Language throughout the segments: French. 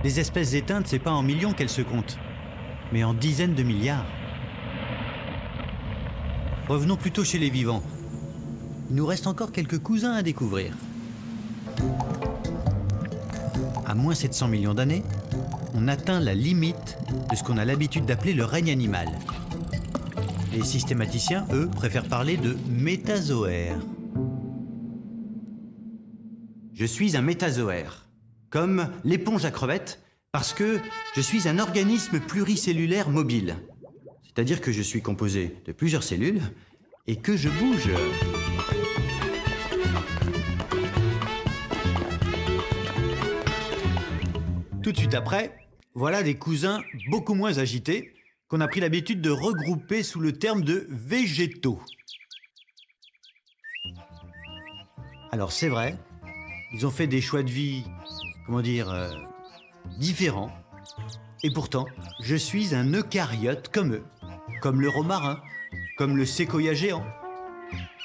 Les espèces éteintes, c'est pas en millions qu'elles se comptent, mais en dizaines de milliards. Revenons plutôt chez les vivants. Il nous reste encore quelques cousins à découvrir. À moins 700 millions d'années, on atteint la limite de ce qu'on a l'habitude d'appeler le règne animal. Les systématiciens, eux, préfèrent parler de métazoaires. Je suis un métazoaire, comme l'éponge à crevettes, parce que je suis un organisme pluricellulaire mobile. C'est-à-dire que je suis composé de plusieurs cellules et que je bouge. Tout de suite après, voilà des cousins beaucoup moins agités qu'on a pris l'habitude de regrouper sous le terme de végétaux. Alors c'est vrai, ils ont fait des choix de vie, différents. Et pourtant, je suis un eucaryote comme eux, comme le romarin, comme le séquoia géant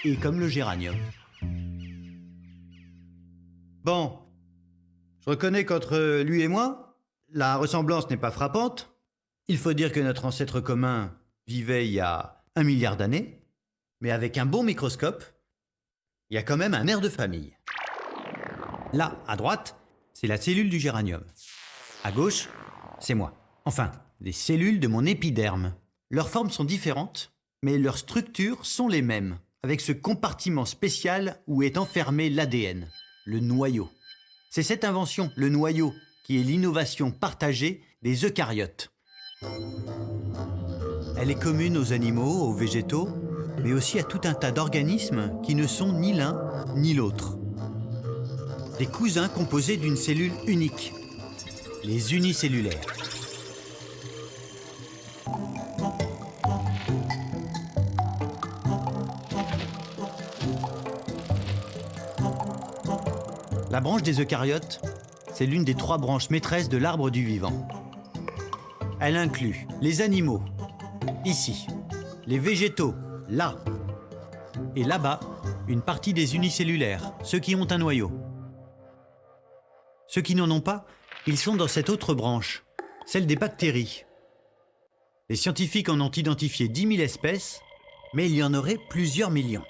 et comme le géranium. Bon, je reconnais qu'entre lui et moi, la ressemblance n'est pas frappante. Il faut dire que notre ancêtre commun vivait il y a 1 milliard d'années, mais avec un bon microscope, il y a quand même un air de famille. Là, à droite, c'est la cellule du géranium. À gauche, c'est moi. Enfin, des cellules de mon épiderme. Leurs formes sont différentes, mais leurs structures sont les mêmes, avec ce compartiment spécial où est enfermé l'ADN, le noyau. C'est cette invention, le noyau, qui est l'innovation partagée des eucaryotes. Elle est commune aux animaux, aux végétaux, mais aussi à tout un tas d'organismes qui ne sont ni l'un ni l'autre. Des cousins composés d'une cellule unique, les unicellulaires. La branche des eucaryotes, c'est l'une des 3 branches maîtresses de l'arbre du vivant. Elle inclut les animaux, ici, les végétaux, là, et là-bas, une partie des unicellulaires, ceux qui ont un noyau. Ceux qui n'en ont pas, ils sont dans cette autre branche, celle des bactéries. Les scientifiques en ont identifié 10 000 espèces, mais il y en aurait plusieurs millions.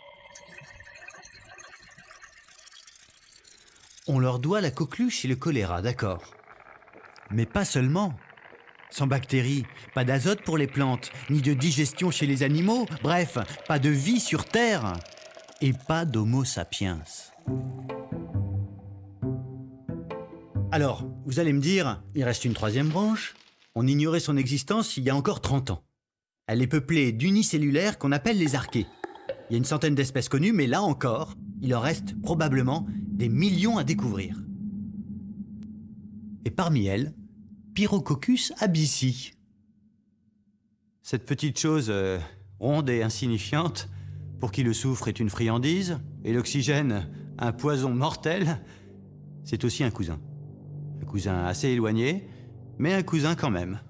On leur doit la coqueluche et le choléra, d'accord. Mais pas seulement. Sans bactéries, pas d'azote pour les plantes, ni de digestion chez les animaux, bref, pas de vie sur Terre. Et pas d'Homo sapiens. Alors, vous allez me dire, il reste une 3e branche. On ignorait son existence il y a encore 30 ans. Elle est peuplée d'unicellulaires qu'on appelle les archées. Il y a une centaine d'espèces connues, mais là encore, il en reste probablement des millions à découvrir. Et parmi elles, Pyrococcus absci. Cette petite chose ronde et insignifiante, pour qui le soufre est une friandise et l'oxygène un poison mortel, c'est aussi un cousin. Un cousin assez éloigné, mais un cousin quand même.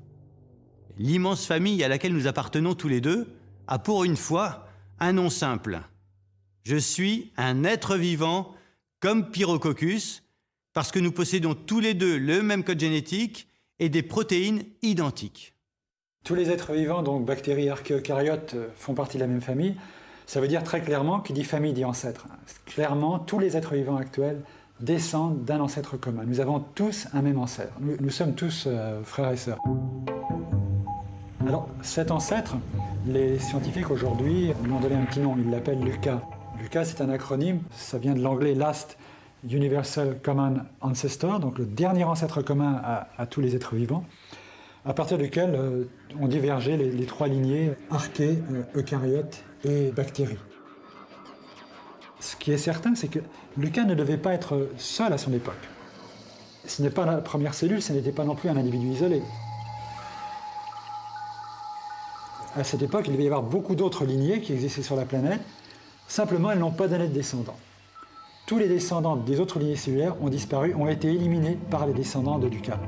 L'immense famille à laquelle nous appartenons tous les deux a pour une fois un nom simple. Je suis un être vivant comme Pyrococcus, parce que nous possédons tous les deux le même code génétique et des protéines identiques. Tous les êtres vivants, donc bactéries, archéocaryotes, font partie de la même famille. Ça veut dire très clairement, qui dit famille dit ancêtre. Clairement, tous les êtres vivants actuels descendent d'un ancêtre commun. Nous avons tous un même ancêtre. Nous sommes tous frères et sœurs. Alors, cet ancêtre, les scientifiques aujourd'hui lui ont donné un petit nom, ils l'appellent LUCA. LUCA, c'est un acronyme, ça vient de l'anglais Last Universal Common Ancestor, donc le dernier ancêtre commun à tous les êtres vivants, à partir duquel ont divergé les 3 lignées archées, eucaryotes et bactéries. Ce qui est certain, c'est que LUCA ne devait pas être seul à son époque. Ce n'est pas la première cellule, ce n'était pas non plus un individu isolé. À cette époque, il devait y avoir beaucoup d'autres lignées qui existaient sur la planète, simplement elles n'ont pas donné de descendants. Tous les descendants des autres lignées cellulaires ont disparu, ont été éliminés par les descendants de LUCA.